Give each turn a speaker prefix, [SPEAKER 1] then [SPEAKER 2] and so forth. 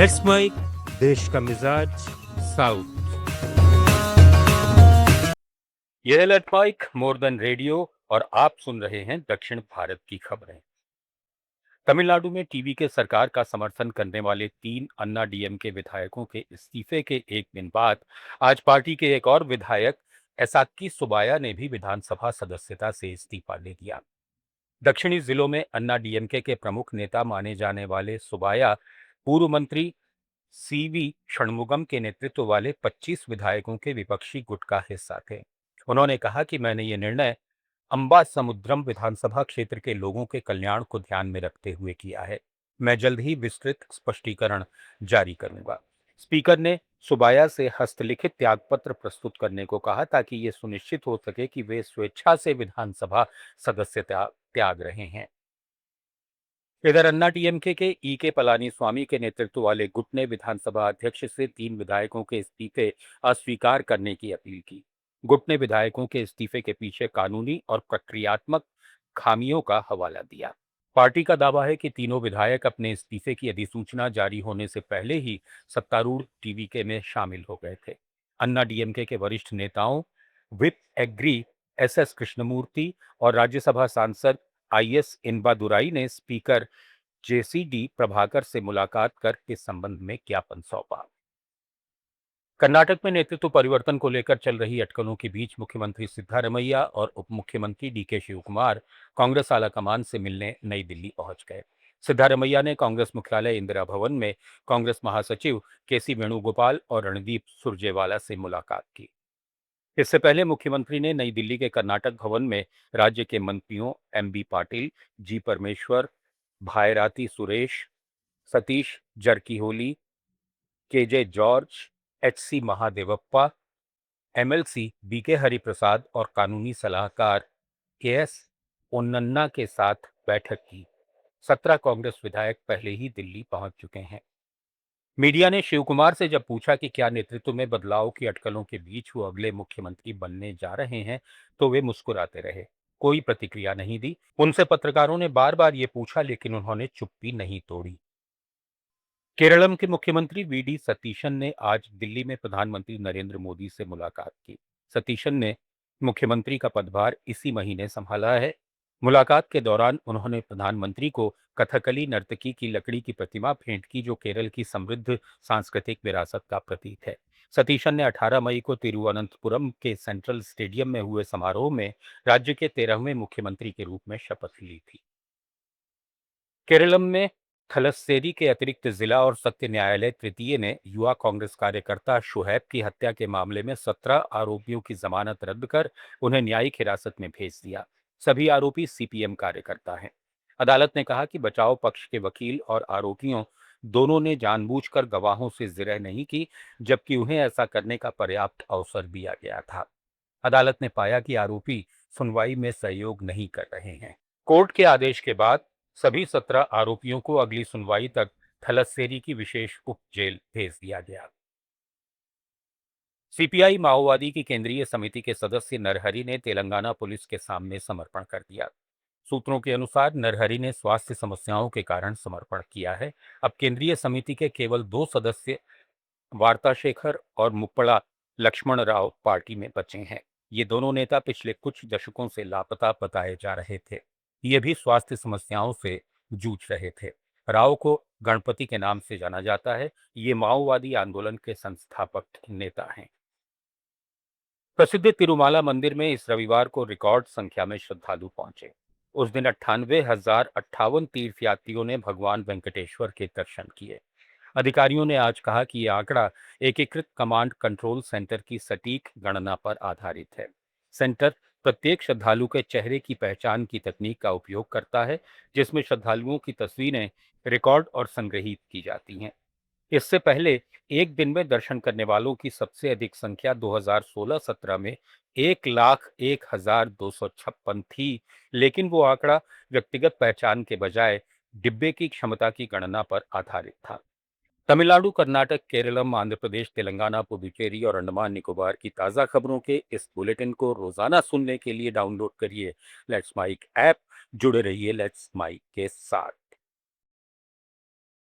[SPEAKER 1] Let's mic देश का मिजाज साउथ। यह है let's mike more than radio और आप सुन रहे हैं दक्षिण भारत की खबरें। तमिलनाडु में टीवी के सरकार का समर्थन करने वाले 3 अन्ना डीएमके विधायकों के इस्तीफे के एक दिन बाद आज पार्टी के एक और विधायक एसाक्की सुबाया ने भी विधानसभा सदस्यता से इस्तीफा दे दिया। दक्षिणी जिलों में अन्ना डीएमके के प्रमुख नेता माने जाने वाले सुबाया पूर्व मंत्री सीवी षणमुगम के नेतृत्व वाले 25 विधायकों के विपक्षी गुट का हिस्सा थे। उन्होंने कहा कि मैंने ये निर्णय अंबा समुद्रम विधानसभा क्षेत्र के लोगों के कल्याण को ध्यान में रखते हुए किया है। मैं जल्द ही विस्तृत स्पष्टीकरण जारी करूंगा। स्पीकर ने सुबाया से हस्तलिखित त्यागपत्र प्रस्तुत करने को कहा ताकि ये सुनिश्चित हो सके कि वे स्वेच्छा से विधानसभा सदस्यता त्याग रहे हैं। इधर अन्ना डीएमके के के पलानीस्वामी के नेतृत्व वाले गुट ने विधानसभा अध्यक्ष से 3 विधायकों के इस्तीफे अस्वीकार करने की अपील की। गुट ने विधायकों के इस्तीफे के पीछे कानूनी और प्रक्रियात्मक खामियों का हवाला दिया। पार्टी का दावा है कि तीनों विधायक अपने इस्तीफे की अधिसूचना जारी होने से पहले ही सत्तारूढ़ टीवीके में शामिल हो गए थे। अन्ना डीएमके के वरिष्ठ नेताओं विप एग्री एस कृष्णमूर्ति और राज्यसभा सांसद आईएस इनबादुराई ने स्पीकर जेसीडी प्रभाकर से मुलाकात कर इस संबंध में ज्ञापन सौंपा। कर्नाटक में नेतृत्व परिवर्तन को लेकर चल रही अटकलों के बीच मुख्यमंत्री सिद्धारमैया और उप मुख्यमंत्री डीके शिवकुमार कांग्रेस आलाकमान से मिलने नई दिल्ली पहुंच गए। सिद्धारमैया ने कांग्रेस मुख्यालय इंदिरा भवन में कांग्रेस महासचिव केसी वेणुगोपाल और रणदीप सुरजेवाला से मुलाकात की। इससे पहले मुख्यमंत्री ने नई दिल्ली के कर्नाटक भवन में राज्य के मंत्रियों MB Patil, G Parameshwar, Byrathi Suresh, Satish Jarkiholi, KJ George, HC Mahadevappa, MLC BK Hariprasad और कानूनी सलाहकार केएस ओन्नन्ना के साथ बैठक की। 17 कांग्रेस विधायक पहले ही दिल्ली पहुंच चुके हैं। मीडिया ने शिवकुमार से जब पूछा कि क्या नेतृत्व में बदलाव की अटकलों के बीच वो अगले मुख्यमंत्री बनने जा रहे हैं, तो वे मुस्कुराते रहे, कोई प्रतिक्रिया नहीं दी। उनसे पत्रकारों ने बार बार ये पूछा लेकिन उन्होंने चुप्पी नहीं तोड़ी। केरलम के मुख्यमंत्री वीडी सतीशन ने आज दिल्ली में प्रधानमंत्री नरेंद्र मोदी से मुलाकात की। सतीशन ने मुख्यमंत्री का पदभार इसी महीने संभाला है। मुलाकात के दौरान उन्होंने प्रधानमंत्री को कथकली नर्तकी की लकड़ी की प्रतिमा भेंट की जो केरल की समृद्ध सांस्कृतिक विरासत का प्रतीक है। सतीशन ने 18 मई को तिरुवनंतपुरम के सेंट्रल स्टेडियम में हुए समारोह में राज्य के 13वें मुख्यमंत्री के रूप में शपथ ली थी। केरलम में थलस्सेरी के अतिरिक्त जिला और सत्य न्यायालय तृतीय ने युवा कांग्रेस कार्यकर्ता शुहैब की हत्या के मामले में 17 आरोपियों की जमानत रद्द कर उन्हें न्यायिक हिरासत में भेज दिया। सभी आरोपी सीपीएम कार्यकर्ता हैं। अदालत ने कहा कि बचाव पक्ष के वकील और आरोपियों दोनों ने जानबूझकर गवाहों से जिरह नहीं की, जबकि उन्हें ऐसा करने का पर्याप्त अवसर दिया गया था। अदालत ने पाया कि आरोपी सुनवाई में सहयोग नहीं कर रहे हैं। कोर्ट के आदेश के बाद सभी 17 आरोपियों को अगली सुनवाई तक थलस्सेरी की विशेष उप जेल भेज दिया गया। सीपीआई माओवादी की केंद्रीय समिति के सदस्य नरहरि ने तेलंगाना पुलिस के सामने समर्पण कर दिया। सूत्रों के अनुसार नरहरि ने स्वास्थ्य समस्याओं के कारण समर्पण किया है। अब केंद्रीय समिति के केवल 2 सदस्य वार्ताशेखर और मुप्पड़ा लक्ष्मण राव पार्टी में बचे हैं। ये दोनों नेता पिछले कुछ दशकों से लापता बताए जा रहे थे। ये भी स्वास्थ्य समस्याओं से जूझ रहे थे। राव को गणपति के नाम से जाना जाता है। ये माओवादी आंदोलन के संस्थापक नेता हैं। प्रसिद्ध तिरुमाला मंदिर में इस रविवार को रिकॉर्ड संख्या में श्रद्धालु पहुंचे। उस दिन 98,058 तीर्थयात्रियों ने भगवान वेंकटेश्वर के दर्शन किए। अधिकारियों ने आज कहा कि यह आंकड़ा एकीकृत कमांड कंट्रोल सेंटर की सटीक गणना पर आधारित है। सेंटर प्रत्येक श्रद्धालु के चेहरे की पहचान की तकनीक का उपयोग करता है, जिसमें श्रद्धालुओं की तस्वीरें रिकॉर्ड और संग्रहित की जाती हैं। इससे पहले एक दिन में दर्शन करने वालों की सबसे अधिक संख्या 2016-17 में 1,01,256 थी, लेकिन वो आंकड़ा व्यक्तिगत पहचान के बजाय डिब्बे की क्षमता की गणना पर आधारित था। तमिलनाडु, कर्नाटक, केरलम, आंध्र प्रदेश, तेलंगाना, पुदुचेरी और अंडमान निकोबार की ताज़ा खबरों के इस बुलेटिन को रोजाना सुनने के लिए डाउनलोड करिए लेट्स माइक ऐप। जुड़े रहिए लेट्स माइक के साथ।